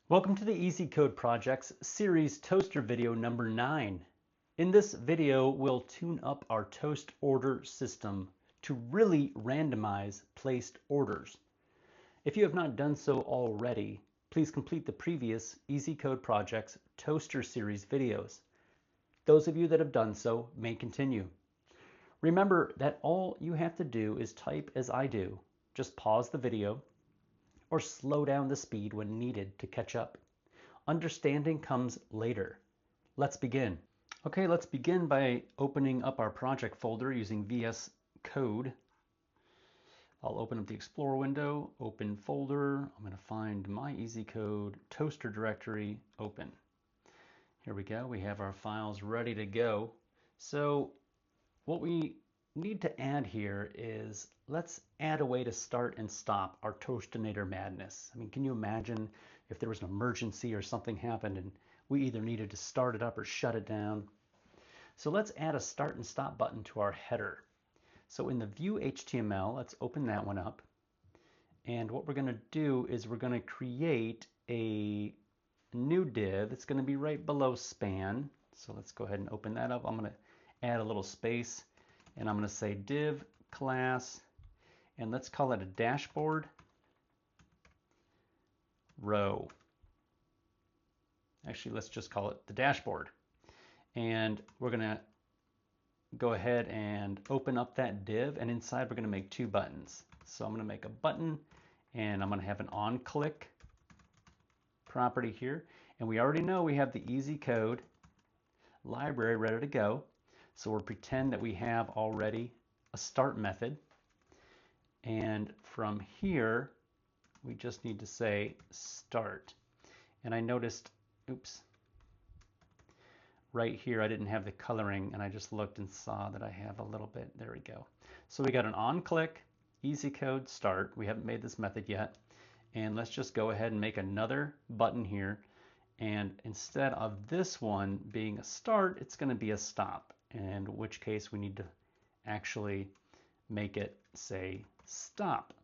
Welcome to the EZCODE Projects Series toaster video number 9. In this video, we'll tune up our toast order system to really randomize placed orders. If you have not done so already, please complete the previous EZCODE Projects Toaster Series videos. Those of you that have done so may continue. Remember that all you have to do is type as I do. Just pause the video or slow down the speed when needed to catch up. Understanding comes later. Let's begin. Okay, let's begin by opening up our project folder using VS Code. I'll open up the Explorer window, open folder. I'm going to find my EZCODE toaster directory, open. Here we go. We have our files ready to go. So what we need to add here is let's add a way to start and stop our toaster-nator madness. I mean, can you imagine if there was an emergency or something happened and we either needed to start it up or shut it down? So let's add a start and stop button to our header. So in the view HTML, let's open that one up. And what we're going to do is we're going to create a new div. It's going to be right below span. So let's go ahead and open that up. I'm going to add a little space. And I'm going to say div class, and let's call it a dashboard row. Actually, let's just call it the dashboard. And we're going to go ahead and open up that div, and inside we're going to make two buttons. So I'm going to make a button, and I'm going to have an on-click property here. And we already know we have the EZCODE library ready to go. So we'll pretend that we have already a start method. And from here, we just need to say start. And I noticed, oops, right here I didn't have the coloring, and I just looked and saw that I have a little bit. There we go. So we got an on-click EZCODE start. We haven't made this method yet. And let's just go ahead and make another button here. And instead of this one being a start, it's going to be a stop. In which case we need to actually make it say stop.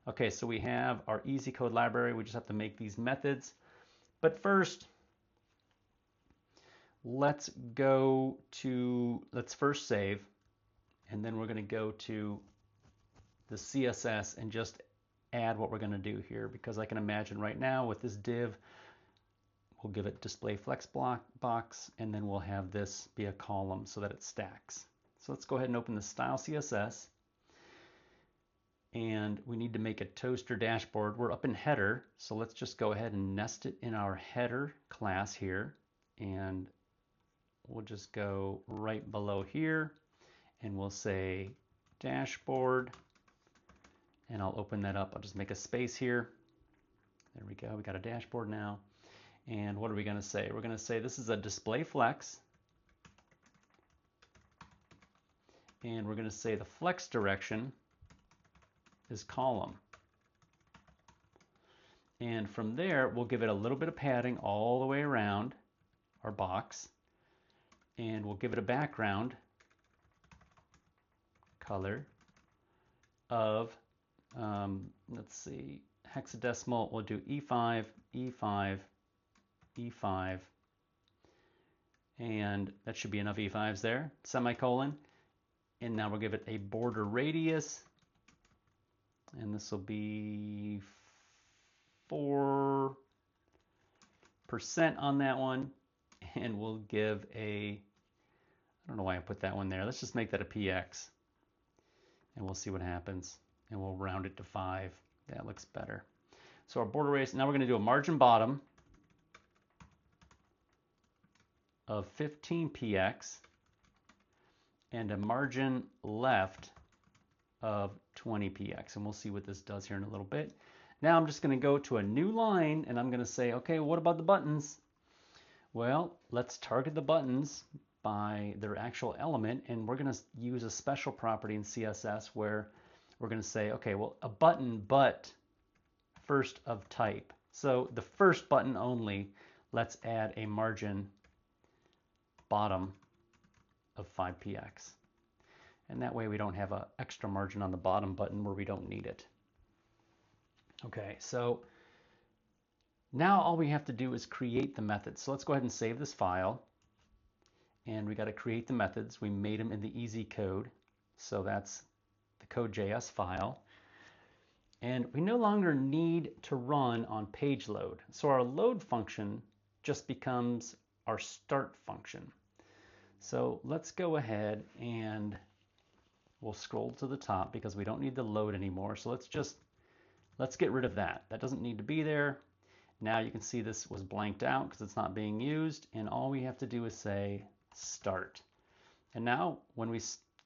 Okay, so we have our EZCODE library. We just have to make these methods. But first, let's first save, and then we're going to go to the CSS and just add what we're going to do here, because I can imagine right now with this div, we'll give it display flex block box, and then we'll have this be a column so that it stacks. So let's go ahead and open the style CSS. And we need to make a toaster dashboard. We're up in header, so let's just go ahead and nest it in our header class here. And we'll just go right below here, and we'll say dashboard. And I'll open that up. I'll just make a space here. There we go. We got a dashboard now. And what are we going to say? We're going to say this is a display flex. And we're going to say the flex direction is column. And from there, we'll give it a little bit of padding all the way around our box. And we'll give it a background color of, let's see, hexadecimal. We'll do E5, E5, E5, and that should be enough E5s there, semicolon. And now we'll give it a border radius, and this will be 4% on that one, and we'll give a, I don't know why I put that one there, let's just make that a PX, and we'll see what happens, and we'll round it to 5. That looks better. So our border radius, now we're going to do a margin bottom of 15 px and a margin left of 20 px, and we'll see what this does here in a little bit. Now I'm just going to go to a new line, and I'm going to say, okay, what about the buttons? Well, let's target the buttons by their actual element, and we're going to use a special property in CSS where we're going to say, okay, well, a button but first of type. So the first button only, let's add a margin bottom of 5px. And that way we don't have an extra margin on the bottom button where we don't need it. Okay, so Now all we have to do is create the methods. So let's go ahead and save this file. And we got to create the methods. We made them in the EZCODE. So that's the code.js file. And we no longer need to run on page load. So our load function just becomes our start function. So let's go ahead and we'll scroll to the top because we don't need the load anymore. So let's get rid of that. That doesn't need to be there. Now you can see this was blanked out because it's not being used, and all we have to do is say start. And now when we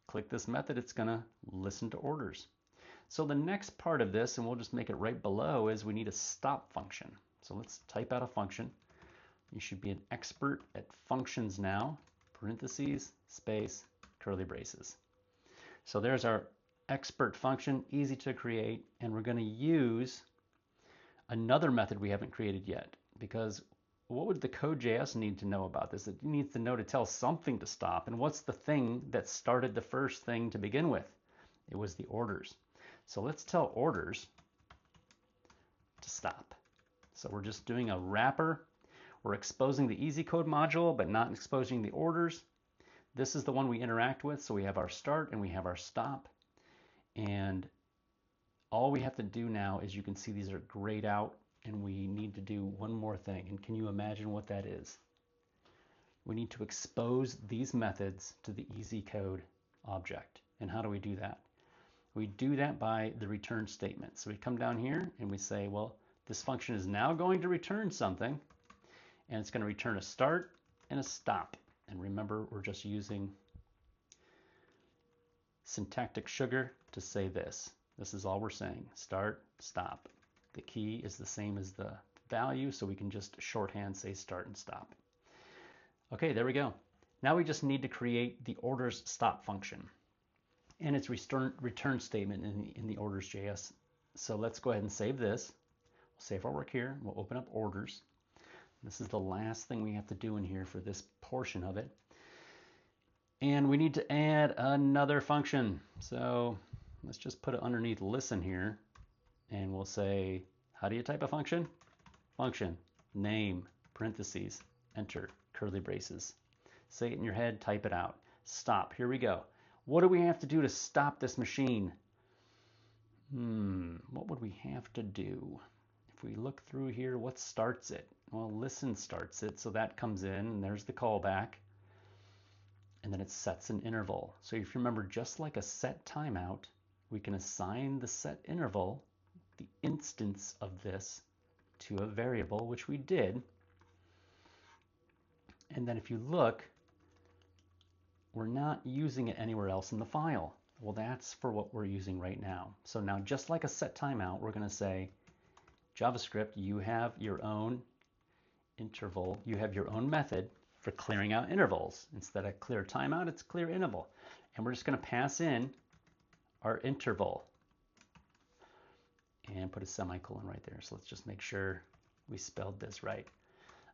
click this method, it's going to listen to orders. So the next part of this, and we'll just make it right below, is we need a stop function. So let's type out a function. You should be an expert at functions now, parentheses, space, curly braces. So there's our expert function, easy to create, and we're going to use another method we haven't created yet, because what would the code.js need to know about this? It needs to know to tell something to stop. And what's the thing that started the first thing to begin with? It was the orders. So let's tell orders to stop. So we're just doing a wrapper. We're exposing the EZCODE module, but not exposing the orders. This is the one we interact with. So we have our start and we have our stop. And all we have to do now is, you can see these are grayed out, and we need to do one more thing. And can you imagine what that is? We need to expose these methods to the EZCODE object. And how do we do that? We do that by the return statement. So we come down here and we say, well, this function is now going to return something, and it's going to return a start and a stop. And remember, we're just using syntactic sugar to say this. This is all we're saying, start, stop. The key is the same as the value, so we can just shorthand say start and stop. Okay, there we go. Now we just need to create the orders stop function and its return statement in the orders.js. So let's go ahead and save this. We'll save our work here. We'll open up orders. This is the last thing we have to do in here for this portion of it. And we need to add another function. So let's just put it underneath listen here, and we'll say, how do you type a function? Function, name, parentheses, enter, curly braces. Say it in your head, type it out. Stop, here we go. What do we have to do to stop this machine? What would we have to do? If we look through here, what starts it? Well, listen starts it, so that comes in, and there's the callback. And then it sets an interval. So if you remember, just like a set timeout, we can assign the set interval, the instance of this, to a variable, which we did. And then if you look, we're not using it anywhere else in the file. Well, that's for what we're using right now. So now, just like a set timeout, we're going to say, JavaScript, you have your own interval, you have your own method for clearing out intervals. Instead of clear timeout, it's clear interval. And we're just going to pass in our interval and put a semicolon right there. So let's just make sure we spelled this right.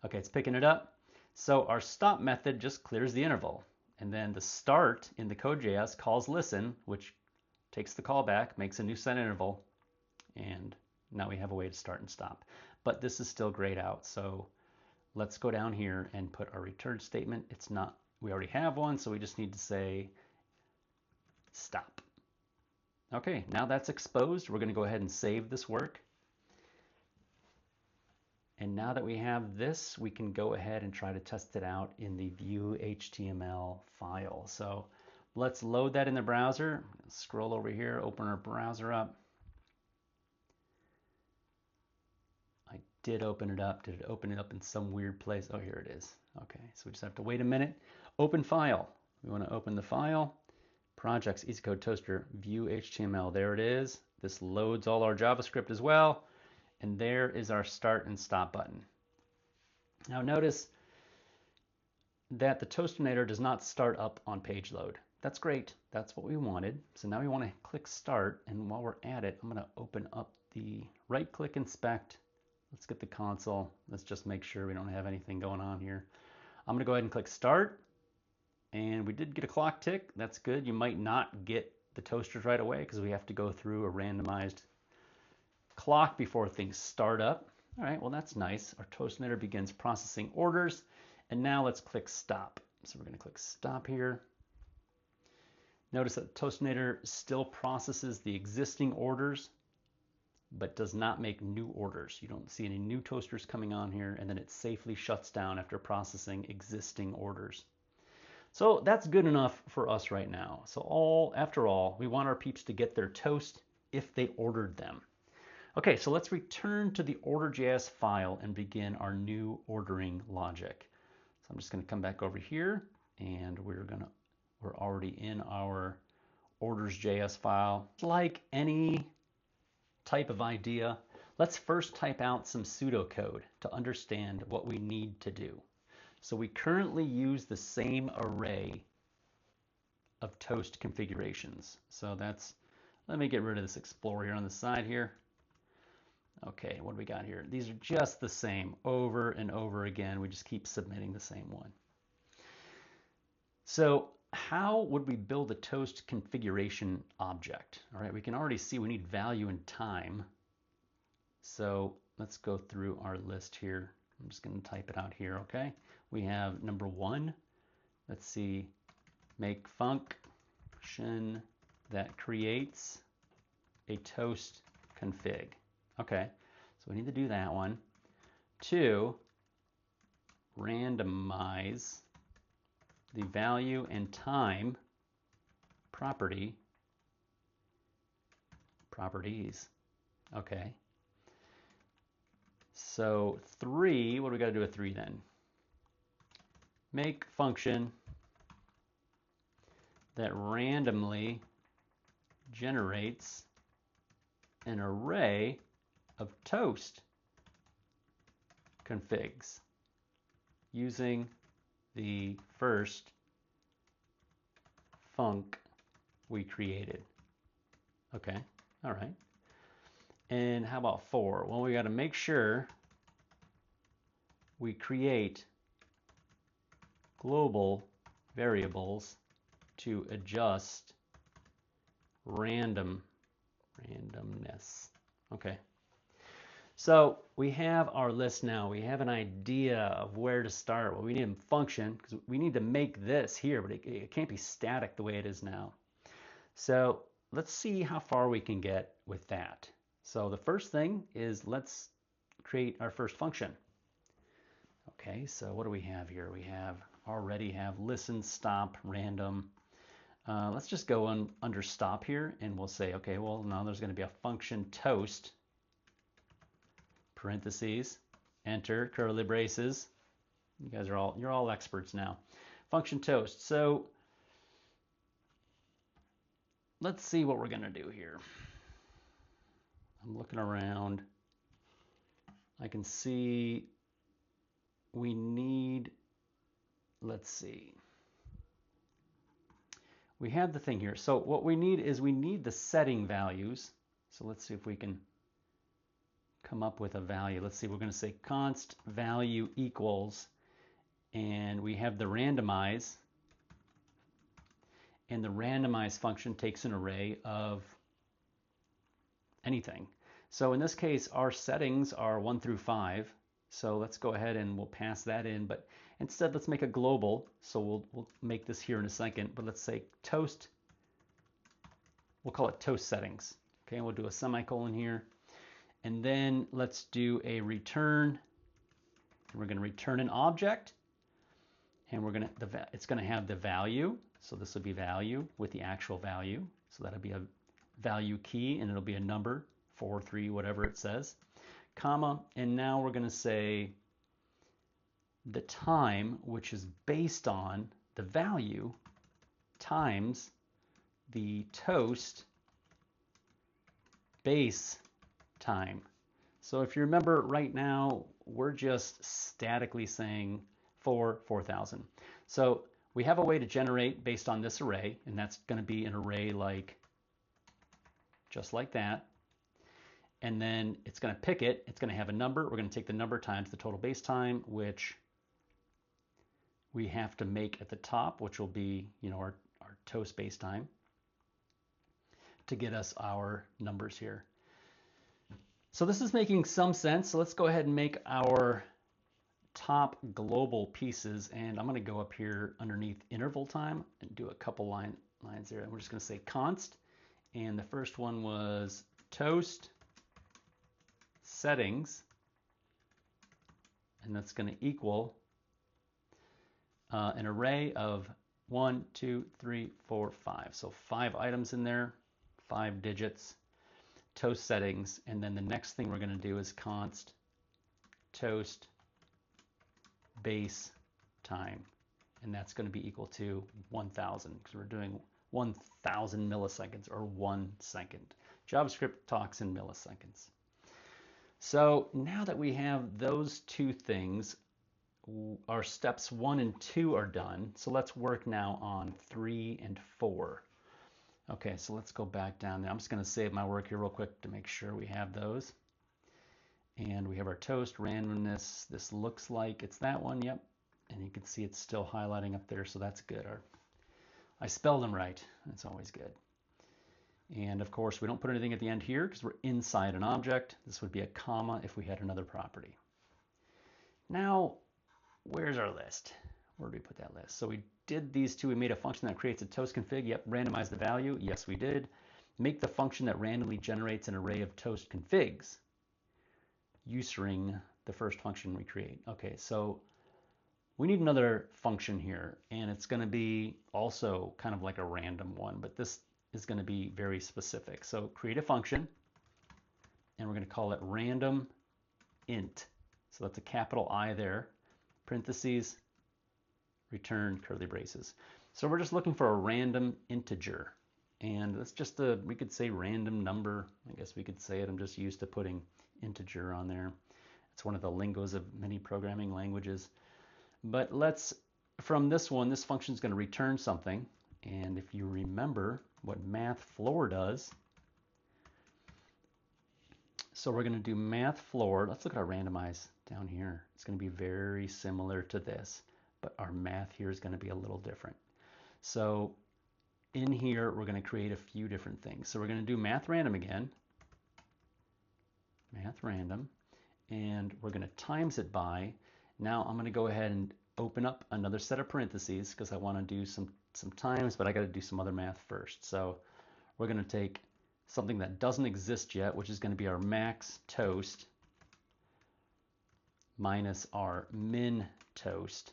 Okay, it's picking it up. So our stop method just clears the interval. And then the start in the code.js calls listen, which takes the callback, makes a new set interval, and now we have a way to start and stop. But this is still grayed out. So let's go down here and put our return statement. It's not, we already have one, so we just need to say stop. Okay, now that's exposed. We're going to go ahead and save this work. And now that we have this, we can go ahead and try to test it out in the view HTML file. So let's load that in the browser. Scroll over here, open our browser up. I did open it up. Did it open it up in some weird place? Oh, here it is. Okay, so we just have to wait a minute. Open file. We want to open the file. Projects, EZCODE Toaster, view HTML. There it is. This loads all our JavaScript as well. And there is our start and stop button. Now notice that the toaster-nator does not start up on page load. That's great. That's what we wanted. So now we want to click start. And while we're at it, I'm going to open up the right-click inspect. Let's get the console. Let's just make sure we don't have anything going on here. I'm going to go ahead and click start. And we did get a clock tick. That's good. You might not get the toasters right away because we have to go through a randomized clock before things start up. All right, well, that's nice. Our toaster-nator begins processing orders. And now let's click stop. So we're going to click stop here. Notice that the toaster-nator still processes the existing orders, but does not make new orders. You don't see any new toasters coming on here, and then it safely shuts down after processing existing orders. So that's good enough for us right now. So after all, we want our peeps to get their toast if they ordered them. Okay, so let's return to the order.js file and begin our new ordering logic. So I'm just going to come back over here, and we're already in our orders.js file. Like any type of idea, let's first type out some pseudocode to understand what we need to do. So we currently use the same array of toast configurations. So let me get rid of this Explorer here on the side here. Okay, what do we got here? These are just the same over and over again. We just keep submitting the same one. So how would we build a toast configuration object? All right, we can already see we need value and time. So let's go through our list here. I'm just going to type it out here, okay? We have number 1. Let's see, make function that creates a toast config. Okay, so we need to do that one. 2, randomize the value and time properties. Okay. So 3, what do we got to do with 3 then? Make function that randomly generates an array of toast configs using the first func we created. Okay, all right. And how about 4? Well, we got to make sure we create global variables to adjust randomness. Okay. So we have our list now. We have an idea of where to start. Well, we need a function because we need to make this here, but it can't be static the way it is now. So let's see how far we can get with that. So the first thing is let's create our first function. Okay, so what do we have here? We already have listen, stop, random. Let's just go under stop here, and we'll say, okay, well, now there's going to be a function toast, parentheses, enter, curly braces. You guys you're all experts now. Function toast. So let's see what we're going to do here. I'm looking around. I can see we need, let's see. We have the thing here. So what we need is we need the setting values. So let's see if we can come up with a value. Let's see, we're going to say const value equals, and we have the randomize, and the randomize function takes an array of anything. So in this case, our settings are 1 through 5. So let's go ahead and we'll pass that in, but instead let's make a global. So we'll make this here in a second, but let's say toast, we'll call it toast settings. Okay, and we'll do a semicolon here. And then let's do a return. We're going to return an object, and it's going to have the value. So this will be value with the actual value. So that'll be a value key, and it'll be a number, 4, 3, whatever it says, comma, and now we're going to say the time, which is based on the value times the toast base time. So if you remember right now, we're just statically saying 4,000. So we have a way to generate based on this array, and that's going to be an array just like that. And then it's going to pick it. It's going to have a number. We're going to take the number times the total base time, which we have to make at the top, which will be, our toast base time, to get us our numbers here. So this is making some sense. So let's go ahead and make our top global pieces, and I'm going to go up here underneath interval time and do a couple lines there. And we're just going to say const, and the first one was toast settings, and that's going to equal an array of 1, 2, 3, 4, 5. So 5 items in there, 5 digits, toast settings, and then the next thing we're going to do is const toast base time, and that's going to be equal to 1000 because we're doing 1000 milliseconds or 1 second. JavaScript talks in milliseconds. So now that we have those two things, our steps 1 and 2 are done. So let's work now on 3 and 4. Okay, so let's go back down there. I'm just going to save my work here real quick to make sure we have those. And we have our toast randomness. This looks like it's that one. Yep. And you can see it's still highlighting up there, so that's good. I spelled them right. That's always good. And of course, we don't put anything at the end here because we're inside an object. This would be a comma if we had another property. Now, where's our list? Where did we put that list? So we did these two. We made a function that creates a toast config. Yep. Randomize the value. Yes, we did. Make the function that randomly generates an array of toast configs, using the first function we create. Okay, so we need another function here, and it's going to be also kind of like a random one, but this is going to be very specific. So create a function, and we're going to call it random int. So that's a capital I there, parentheses, return curly braces. So we're just looking for a random integer, and that's just we could say random number. I guess we could say it. I'm just used to putting integer on there. It's one of the lingos of many programming languages. But from this one, this function is going to return something. And if you remember what math floor does, so we're going to do math floor. Let's look at our randomize down here. It's going to be very similar to this, but our math here is going to be a little different. So in here, we're going to create a few different things. So we're going to do math random again. Math random, and we're going to times it by. Now I'm going to go ahead and open up another set of parentheses because I want to do some times, but I got to do some other math first. So we're going to take something that doesn't exist yet, which is going to be our max toast minus our min toast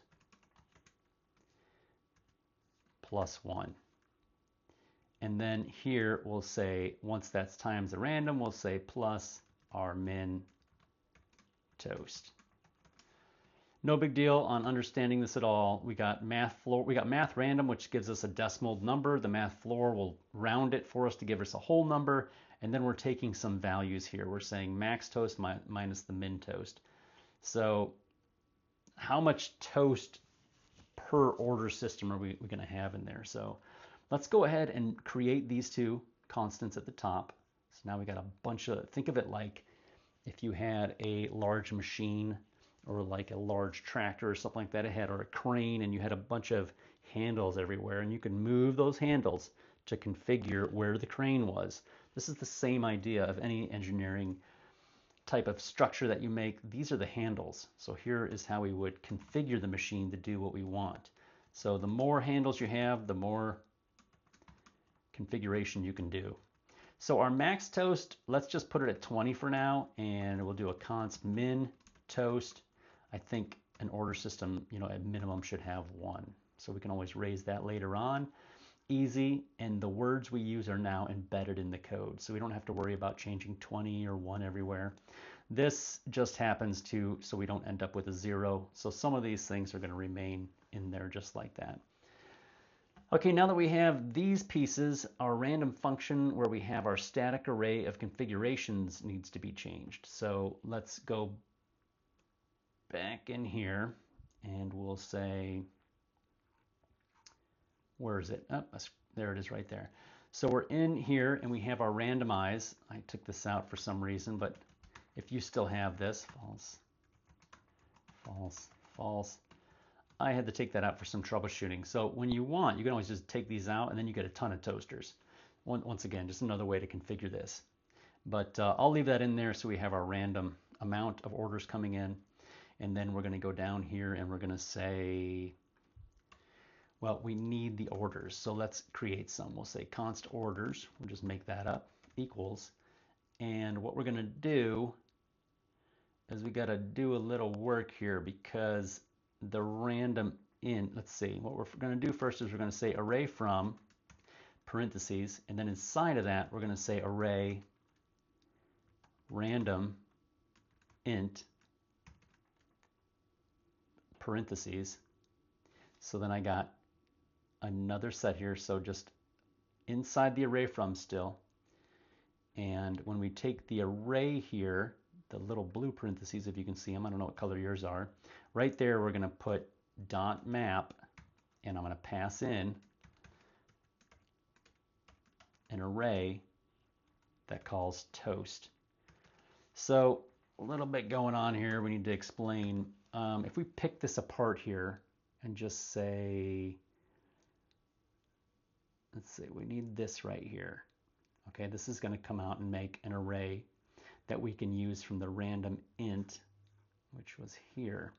plus 1. And then here we'll say, once that's times the random, we'll say plus our min toast. No big deal on understanding this at all. We got math random, which gives us a decimal number. The math floor will round it for us to give us a whole number. And then we're taking some values here. We're saying max toast minus the min toast. So how much toast per order system are we going to have in there? So let's go ahead and create these two constants at the top. So now we got a bunch of, think of it like if you had a large machine or like a large tractor or something like that ahead, or a crane, and you had a bunch of handles everywhere, and you can move those handles to configure where the crane was. This is the same idea of any engineering type of structure that you make. These are the handles. So here is how we would configure the machine to do what we want. So the more handles you have, the more configuration you can do. So our max toast, let's just put it at 20 for now, and we'll do a const min toast. I think an order system, at minimum should have 1. So we can always raise that later on. Easy, and the words we use are now embedded in the code, so we don't have to worry about changing 20 or 1 everywhere. This just happens so we don't end up with a 0. So some of these things are going to remain in there just like that. Okay, now that we have these pieces, our random function where we have our static array of configurations needs to be changed. So let's go back in here and we'll say, where is it? Oh, there it is right there. So we're in here and we have our randomize. I took this out for some reason, but if you still have this, false, false, false. I had to take that out for some troubleshooting. So when you want, you can always just take these out and then you get a ton of toasters. Once again, just another way to configure this. But I'll leave that in there so we have our random amount of orders coming in. And then we're going to go down here and we're going to say, well, we need the orders. So let's create some. We'll say const orders. We'll just make that up, equals. And what we're going to do is we got to do a little work here because the random int, let's see, what we're going to do first is we're going to say array from parentheses, and then inside of that we're going to say array random int parentheses. So then I got another set here, so just inside the array from still. And when we take the array here, the little blue parentheses, if you can see them, I don't know what color yours are, right there we're going to put dot map, and I'm going to pass in an array that calls toast. So a little bit going on here we need to explain. If we pick this apart here and just say, let's see, we need this right here. Okay, this is going to come out and make an array that we can use from the random int, which was here.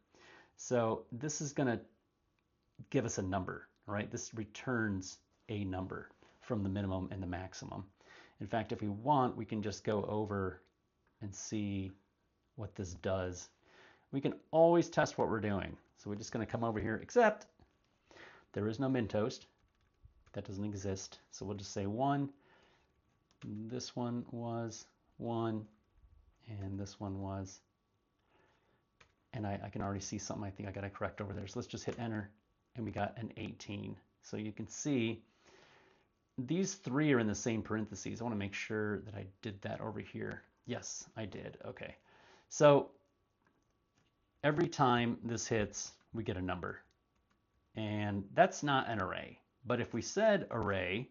So this is going to give us a number, right? This returns a number from the minimum and the maximum. In fact, if we want, we can just go over and see what this does. We can always test what we're doing. So we're just going to come over here, except there is no min toast. That doesn't exist. So we'll just say 1. This one was 1, and this one was, and I can already see something I think I got to correct over there. So let's just hit enter, and we got an 18. So you can see these 3 are in the same parentheses. I want to make sure that I did that over here. Yes, I did. Okay. So every time this hits, we get a number. And that's not an array. But if we said array,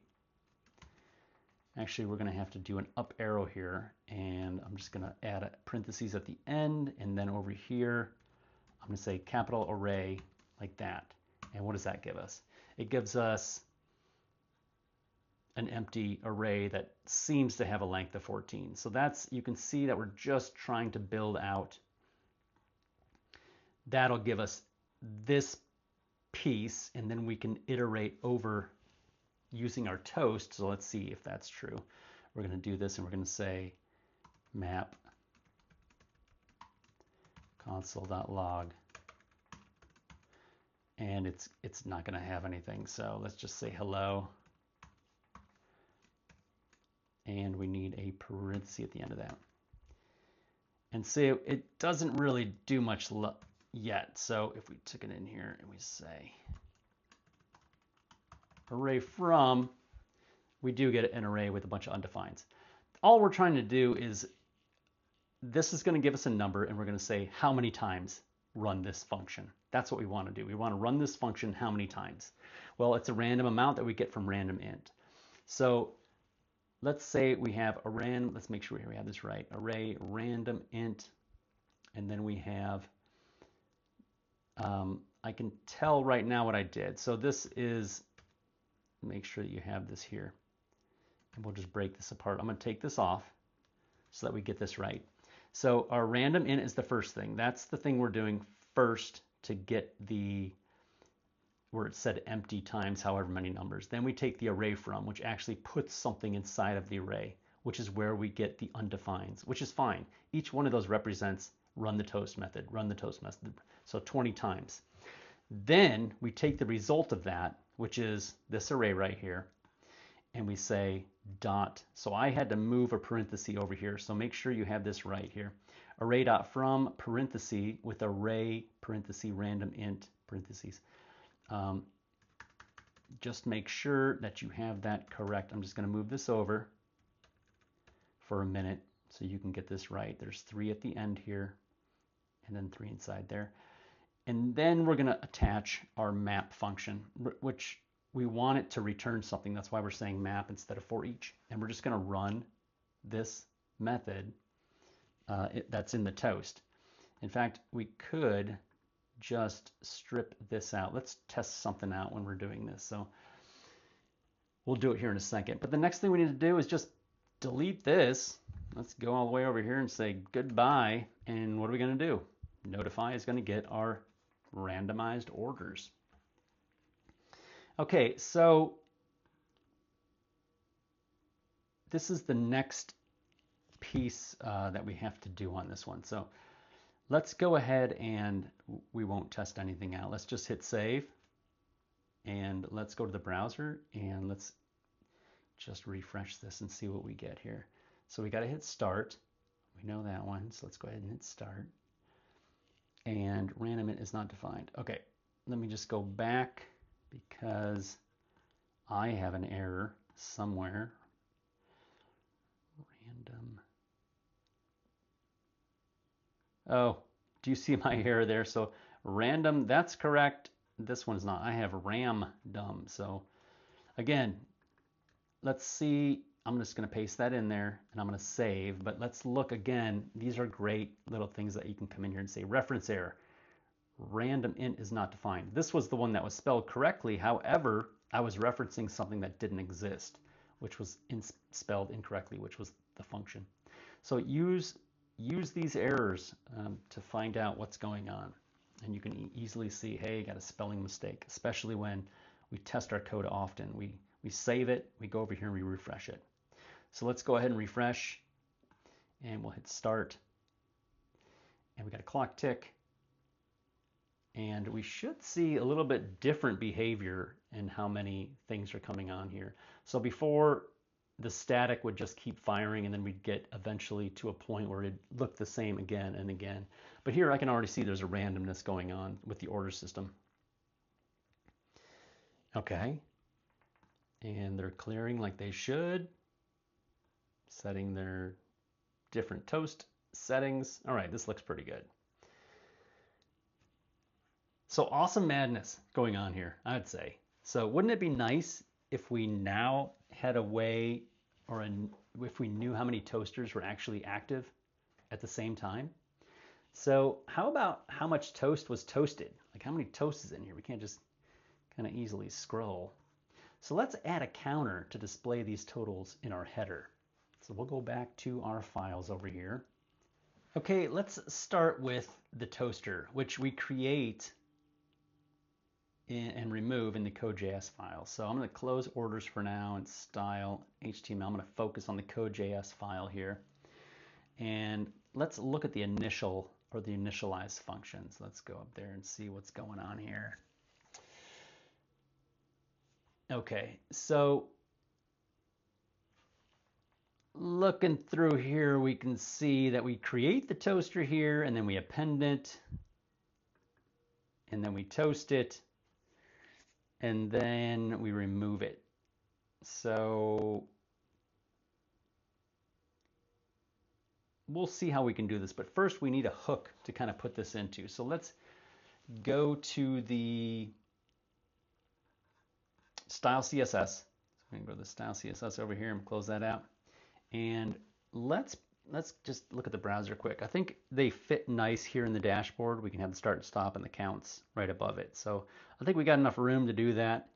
actually we're going to have to do an up arrow here, and I'm just going to add a parentheses at the end, and then over here I'm going to say capital array like that. And what does that give us? It gives us an empty array that seems to have a length of 14. So that's, you can see that we're just trying to build out. That'll give us this piece, and then we can iterate over using our toast. So let's see if that's true. We're going to do this, and we're going to say map console.log, and it's not going to have anything. So let's just say hello, and we need a parenthesis at the end of that. And see, it doesn't really do much yet. So if we took it in here and we say array from, we do get an array with a bunch of undefines. All we're trying to do is, this is going to give us a number, and we're going to say how many times run this function. That's what we want to do. We want to run this function how many times? Well, it's a random amount that we get from random int. So let's say we have a random, let's make sure we have this right, array random int, and then we have, I can tell right now what I did. So this is, make sure that you have this here, and we'll just break this apart. I'm going to take this off so that we get this right. So our random int is the first thing. That's the thing we're doing first to get the, where it said empty times however many numbers. Then we take the array from, which actually puts something inside of the array, which is where we get the undefines, which is fine. Each one of those represents run the toast method, run the toast method. So 20 times. Then we take the result of that, which is this array right here, and we say dot. So I had to move a parenthesis over here. So make sure you have this right here. Array dot from parenthesis with array parenthesis random int parentheses. Just make sure that you have that correct. I'm just going to move this over for a minute so you can get this right. There's 3 at the end here, and then 3 inside there. And then we're going to attach our map function, which we want it to return something. That's why we're saying map instead of for each. And we're just going to run this method that's in the toast. In fact, we could just strip this out. Let's test something out when we're doing this. So we'll do it here in a second. But the next thing we need to do is just delete this. Let's go all the way over here and say goodbye. And what are we going to do? Notify is going to get our randomized orders. Okay, so this is the next piece that we have to do on this one. So let's go ahead and we won't test anything out. Let's just hit save and let's go to the browser and let's just refresh this and see what we get here. So we got to hit start. We know that one, so let's go ahead and hit start. And random int is not defined. Okay, let me just go back because I have an error somewhere. Random. Oh, do you see my error there? So random, that's correct. This one's not. I have random. So again, let's see. I'm just going to paste that in there and I'm going to save. But let's look again. These are great little things that you can come in here and say reference error. Random int is not defined. This was the one that was spelled correctly. However, I was referencing something that didn't exist, which was spelled incorrectly, which was the function. So use these errors to find out what's going on. And you can easily see, hey, you got a spelling mistake, especially when we test our code often. We save it, we go over here and we refresh it. So let's go ahead and refresh and we'll hit start. And we got a clock tick. And we should see a little bit different behavior in how many things are coming on here. So before, the static would just keep firing and then we'd get eventually to a point where it'd look the same again and again. But here I can already see there's a randomness going on with the order system. Okay. And they're clearing like they should, setting their different toast settings. All right, this looks pretty good. So awesome madness going on here, I'd say. So wouldn't it be nice if we now had a way, or if we knew how many toasters were actually active at the same time? So how about how much toast was toasted? Like how many toasts is in here? We can't just kind of easily scroll. So let's add a counter to display these totals in our header. So we'll go back to our files over here. Okay, let's start with the toaster, which we create and remove in the code.js file. So I'm going to close orders for now and style HTML. I'm going to focus on the code.js file here. And let's look at the initial or the initialize functions. Let's go up there and see what's going on here. Okay, so looking through here, we can see that we create the toaster here and then we append it and then we toast it and then we remove it. So we'll see how we can do this, but first we need a hook to kind of put this into. So let's go to the style CSS. So we can go to the style CSS over here and close that out. And let's just look at the browser quick. I think they fit nice here in the dashboard. We can have the start and stop and the counts right above it. So I think we got enough room to do that.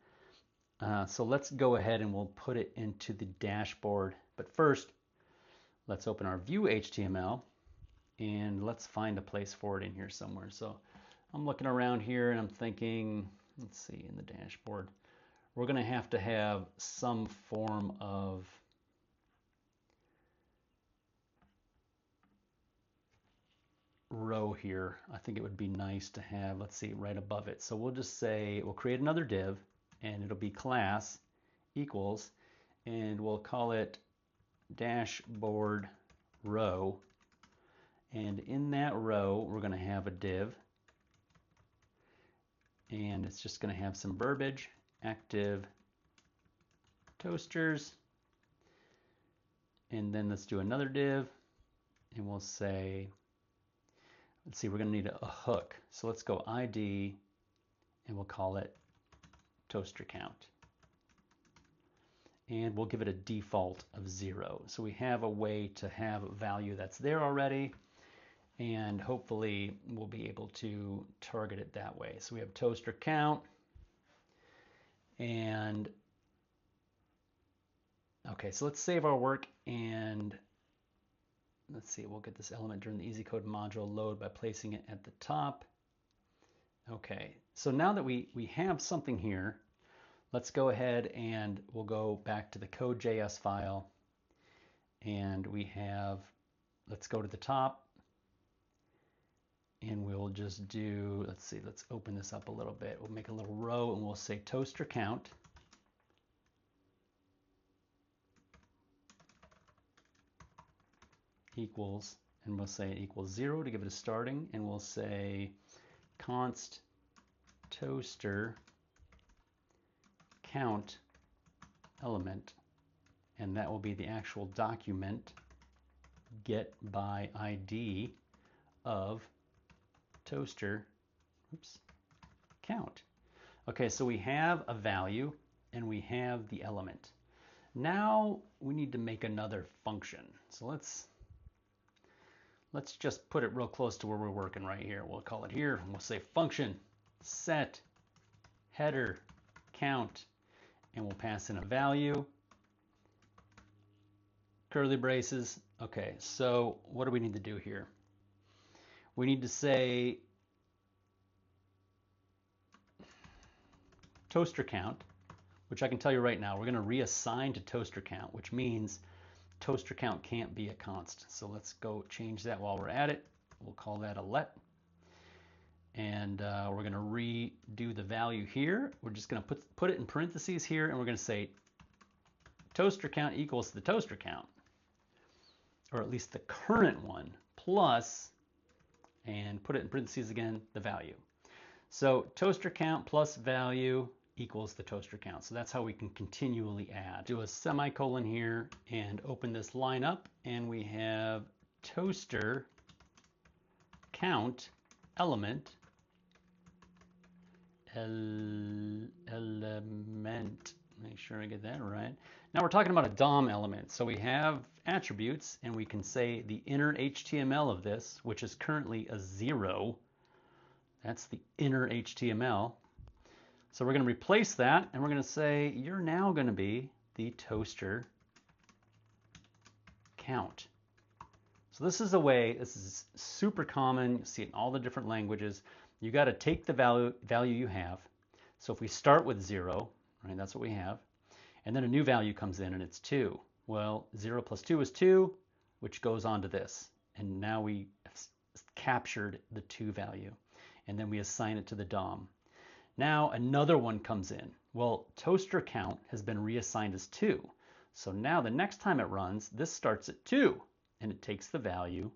So let's go ahead and we'll put it into the dashboard. But first, let's open our view HTML and let's find a place for it in here somewhere. So I'm looking around here and I'm thinking, let's see, in the dashboard, we're going to have some form of row here. I think it would be nice to have, let's see, right above it. So we'll just say, we'll create another div and it'll be class equals, and we'll call it dashboard row. And in that row, we're going to have a div and it's just going to have some verbiage, active toasters. And then let's do another div and we'll say, let's see, we're going to need a hook. So let's go ID and we'll call it toaster count. And we'll give it a default of 0. So we have a way to have a value that's there already, and hopefully we'll be able to target it that way. So we have toaster count, and Okay, so let's save our work and let's see, we'll get this element during the EZCODE module load by placing it at the top. Okay, so now that we have something here, let's go ahead and we'll go back to the code.js file and we have, let's go to the top and we'll just do, let's see, let's open this up a little bit. We'll make a little row and we'll say toaster count. Equals, and we'll say it equals 0 to give it a starting, and we'll say const toaster count element, and that will be the actual document get by ID of toaster count. Okay, so we have a value and we have the element. Now we need to make another function. So let's just put it real close to where we're working right here. We'll call it here, and we'll say function set header count, and we'll pass in a value, curly braces. Okay, so what do we need to do here? We need to say toaster count, which I can tell you right now, we're going to reassign to toaster count, which means toaster count can't be a const. So let's go change that while we're at it. We'll call that a let. And we're going to redo the value here. We're just going to put it in parentheses here, and we're going to say toaster count equals the toaster count, or at least the current one, plus, and put it in parentheses again, the value. So toaster count plus value equals the toaster count. So that's how we can continually add. Do a semicolon here and open this line up, and we have toaster count element element. Make sure I get that right. Now we're talking about a DOM element. So we have attributes, and we can say the inner HTML of this, which is currently a 0. That's the inner HTML. So we're going to replace that, and we're going to say you're now going to be the toaster count. So this is a way, this is super common, you see it in all the different languages. You got to take the value you have. So if we start with 0, right, that's what we have, and then a new value comes in and it's 2. Well, 0 plus 2 is 2, which goes on to this. And now we have captured the 2 value, and then we assign it to the DOM. Now another one comes in. Well, toaster count has been reassigned as 2. So now the next time it runs, this starts at 2, and it takes the value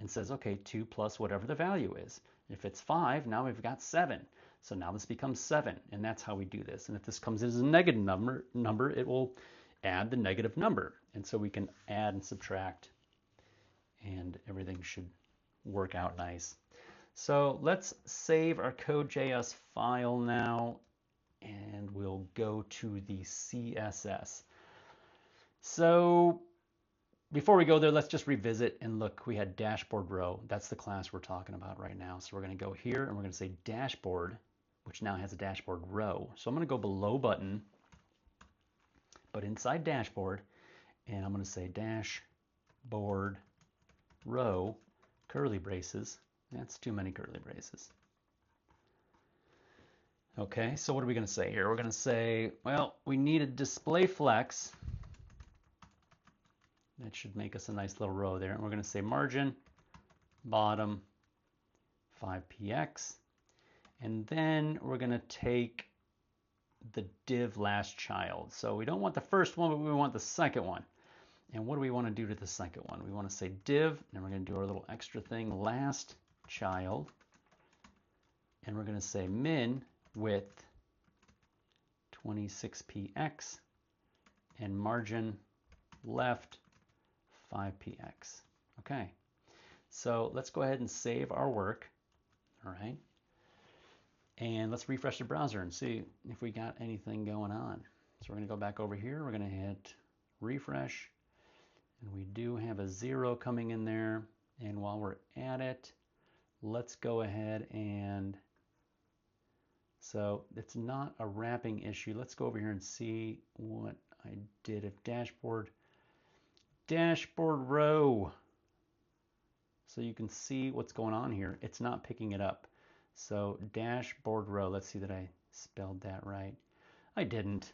and says, okay, 2 plus whatever the value is. If it's 5, now we've got 7. So now this becomes 7, and that's how we do this. And if this comes in as a negative number, it will add the negative number. And so we can add and subtract, and everything should work out nice. So let's save our code.js file now, and we'll go to the CSS. So before we go there, let's just revisit and look. We had dashboard row. That's the class we're talking about right now. So we're going to go here and we're going to say dashboard, which now has a dashboard row. So I'm going to go below button, but inside dashboard, and I'm going to say dashboard row, curly braces. That's too many curly braces. Okay, so what are we going to say here? We're going to say, well, we need a display flex. That should make us a nice little row there. And we're going to say margin, bottom, 5px. And then we're going to take the div last child. So we don't want the first one, but we want the second one. And what do we want to do to the second one? We want to say div, and we're going to do our little extra thing, last child. And we're going to say min width 26px and margin left 5px. Okay, so let's go ahead and save our work. All right, and let's refresh the browser and see if we got anything going on. So we're going to go back over here. We're going to hit refresh, and we do have a 0 coming in there. And while we're at it, let's go ahead and, so it's not a wrapping issue. Let's go over here and see what I did a dashboard row. So you can see what's going on here. It's not picking it up. So dashboard row, let's see that I spelled that right. I didn't.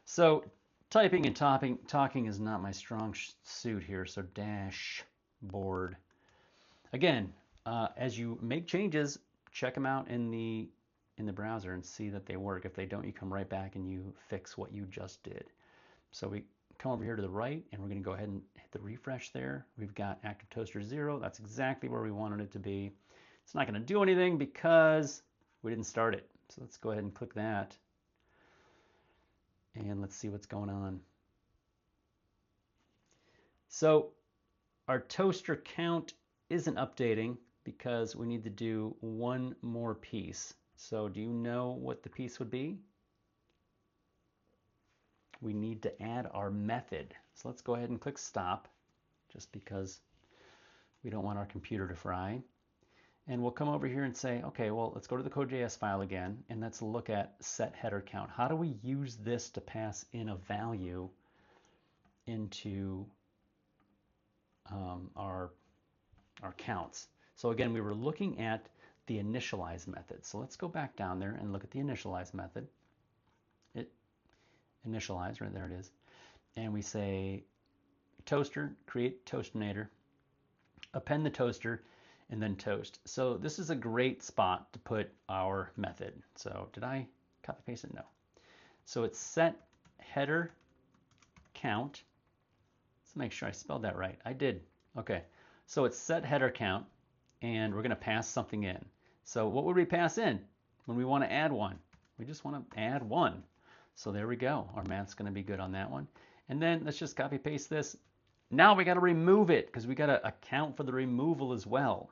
So typing and talking is not my strong suit here. So dashboard. Again, as you make changes, check them out in the browser and see that they work. If they don't, you come right back and you fix what you just did. So we come over here to the right and we're going to go ahead and hit the refresh there. We've got active toaster 0. That's exactly where we wanted it to be. It's not going to do anything because we didn't start it. So let's go ahead and click that. And let's see what's going on. So our toaster count isn't updating because we need to do one more piece. So do you know what the piece would be? We need to add our method. So let's go ahead and click stop, just because we don't want our computer to fry. And we'll come over here and say, okay, well, let's go to the Code.js file again, and let's look at set header count. How do we use this to pass in a value into our counts? So again, we were looking at the initialize method. So let's go back down there and look at the initialize method. Initialize, right there it is. And we say toaster, create toaster-nator, append the toaster, and then toast. So this is a great spot to put our method. So did I copy paste it? No. So it's set header count. Let's make sure I spelled that right. I did. Okay. So it's set header count, and we're going to pass something in. So what would we pass in when we want to add one? We just want to add one. So there we go. Our math's going to be good on that one. And then let's just copy paste this. Now we got to remove it because we got to account for the removal as well.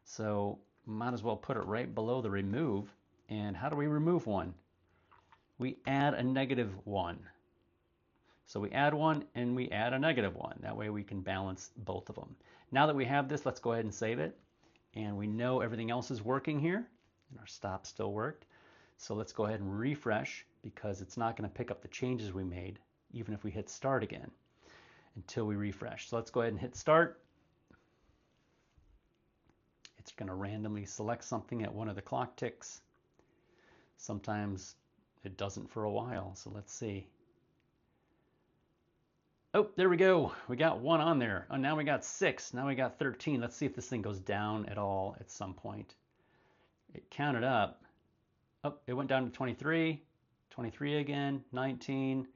So might as well put it right below the remove. And how do we remove one? We add a -1. So we add one and we add a -1. That way we can balance both of them. Now that we have this, let's go ahead and save it. And we know everything else is working here. And our stop still worked. So let's go ahead and refresh, because it's not going to pick up the changes we made, even if we hit start again, until we refresh. So let's go ahead and hit start. It's going to randomly select something at one of the clock ticks. Sometimes it doesn't for a while, so let's see. Oh, there we go. We got 1 on there. Oh, now we got 6. Now we got 13. Let's see if this thing goes down at all at some point. It counted up. Oh, it went down to 23, 23 again, 19,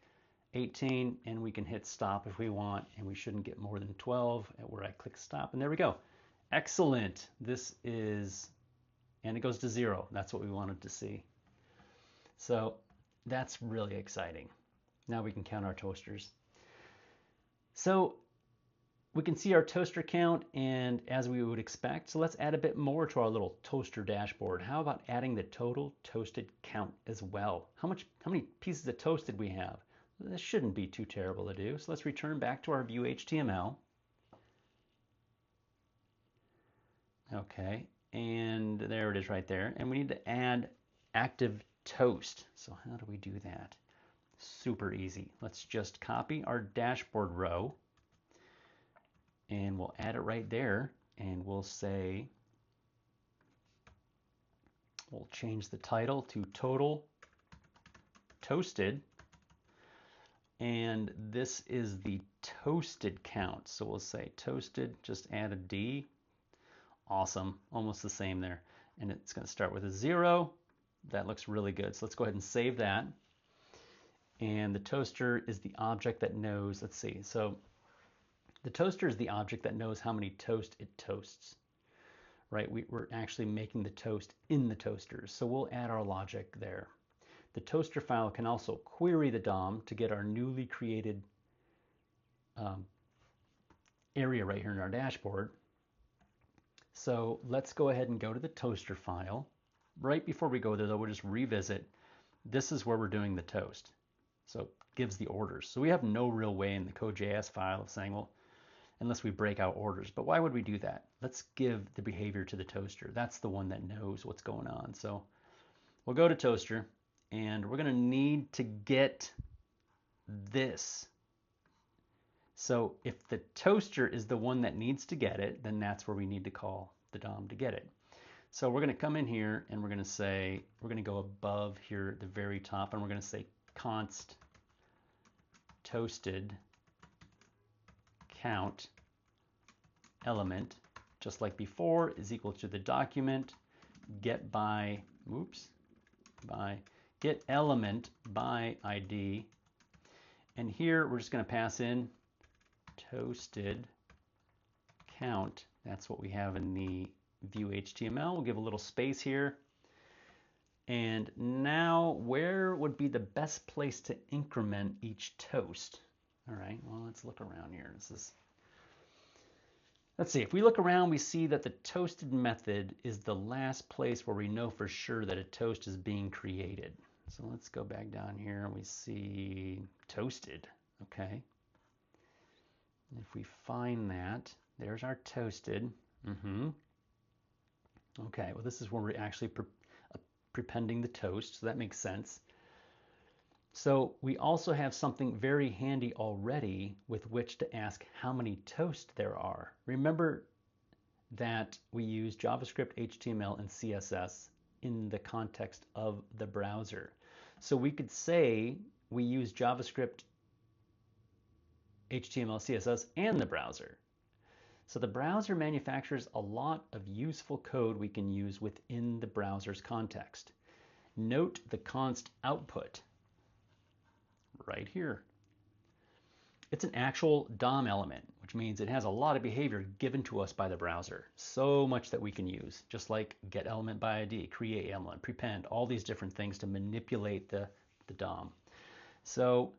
18, and we can hit stop if we want, and we shouldn't get more than 12 at where I click stop, and there we go. Excellent. This is, and it goes to 0. That's what we wanted to see. So that's really exciting. Now we can count our toasters. So we can see our toaster count, and as we would expect, so let's add a bit more to our little toaster dashboard. How about adding the total toasted count as well? How many pieces of toast did we have? This shouldn't be too terrible to do. So let's return back to our view HTML. Okay, and there it is right there. And we need to add active toast. So how do we do that? Super easy. Let's just copy our dashboard row, and we'll add it right there, and we'll say, we'll change the title to total toasted, and this is the toasted count. So we'll say toasted, just add a D. Awesome, almost the same there. And it's going to start with a 0. That looks really good. So let's go ahead and save that. And the toaster is the object that knows, let's see, so the toaster is the object that knows how many toast it toasts, right? We're actually making the toast in the toasters, so we'll add our logic there. The toaster file can also query the DOM to get our newly created area right here in our dashboard. So let's go ahead and go to the toaster file. Right before we go there, though, we'll just revisit. This is where we're doing the toast. So it gives the orders. So we have no real way in the Code.js file of saying, well, unless we break out orders. But why would we do that? Let's give the behavior to the toaster. That's the one that knows what's going on. So we'll go to toaster, and we're going to need to get this. So if the toaster is the one that needs to get it, then that's where we need to call the DOM to get it. So we're going to come in here and we're going to say, we're going to go above here at the very top, and we're going to say const toasted count element, just like before, is equal to the document get by, get element by ID. And here we're just going to pass in toasted count. That's what we have in the view HTML. We'll give a little space here. And now where would be the best place to increment each toast? All right, well, let's look around here. Let's see, if we look around, we see that the toasted method is the last place where we know for sure that a toast is being created. So let's go back down here and we see toasted, okay. If we find that, there's our toasted. Okay, well, this is where we're actually prepending the toast, so that makes sense. So we also have something very handy already with which to ask how many toasts there are. Remember that we use JavaScript, HTML, and CSS in the context of the browser. So we could say we use JavaScript, HTML, CSS, and the browser. So the browser manufactures a lot of useful code we can use within the browser's context. Note the const output right here. It's an actual DOM element, which means it has a lot of behavior given to us by the browser. So much that we can use, just like get element by ID, create element, prepend, all these different things to manipulate the DOM. So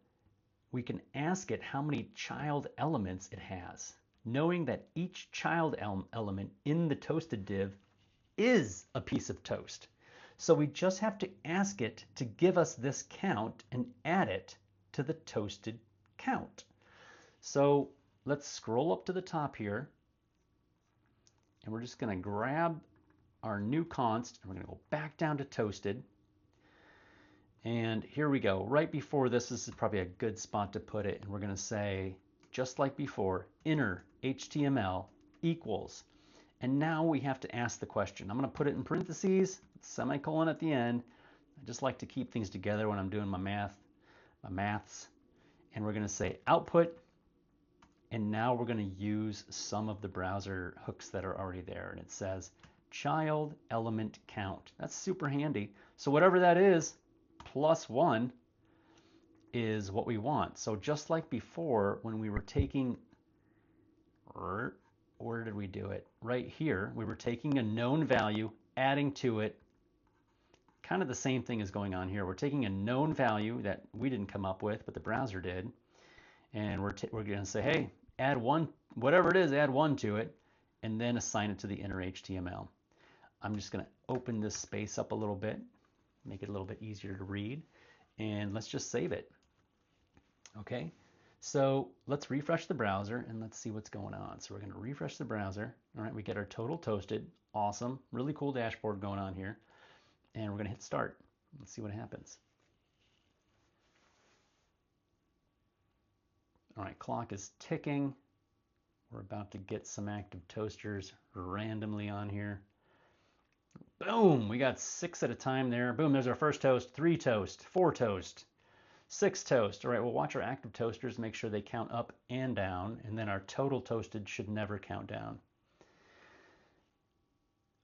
we can ask it how many child elements it has, knowing that each child element in the toasted div is a piece of toast. So we just have to ask it to give us this count and add it to the toasted count. So let's scroll up to the top here, and we're just going to grab our new const, and we're going to go back down to toasted. And here we go. Right before this is probably a good spot to put it, and we're going to say, just like before, inner HTML equals. And now we have to ask the question. I'm going to put it in parentheses, semicolon at the end. I just like to keep things together when I'm doing my maths. And we're going to say output. And now we're going to use some of the browser hooks that are already there. And it says child element count. That's super handy. So whatever that is, +1 is what we want. So just like before, when we were taking, where did we do it? Right here, we were taking a known value, adding to it. Kind of the same thing is going on here. We're taking a known value that we didn't come up with, but the browser did. And we're going to say, hey, add one, whatever it is, add 1 to it, and then assign it to the inner HTML. I'm just going to open this space up a little bit, make it a little bit easier to read, and let's just save it. Okay, so let's refresh the browser and let's see what's going on. So we're going to refresh the browser. All right, we get our total toasted. Awesome, really cool dashboard going on here. And we're going to hit start. Let's see what happens. All right, clock is ticking. We're about to get some active toasters randomly on here. Boom, we got 6 at a time there. Boom, there's our first toast, 3 toast, 4 toast, 6 toast. All right, we'll watch our active toasters, make sure they count up and down, and then our total toasted should never count down.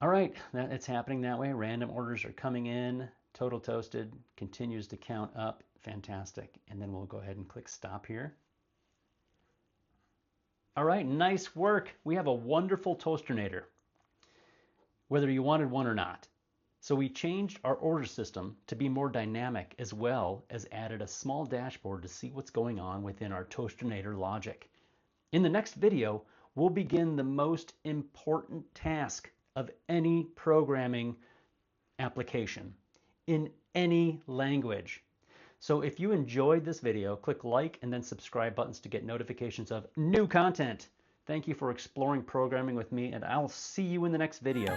All right, it's happening that way. Random orders are coming in. Total toasted continues to count up. Fantastic. And then we'll go ahead and click stop here. All right, nice work. We have a wonderful toaster-nator, whether you wanted one or not. So we changed our order system to be more dynamic, as well as added a small dashboard to see what's going on within our toaster-nator logic. In the next video, we'll begin the most important task of any programming application in any language. So if you enjoyed this video, click like and then subscribe buttons to get notifications of new content. Thank you for exploring programming with me, and I'll see you in the next video.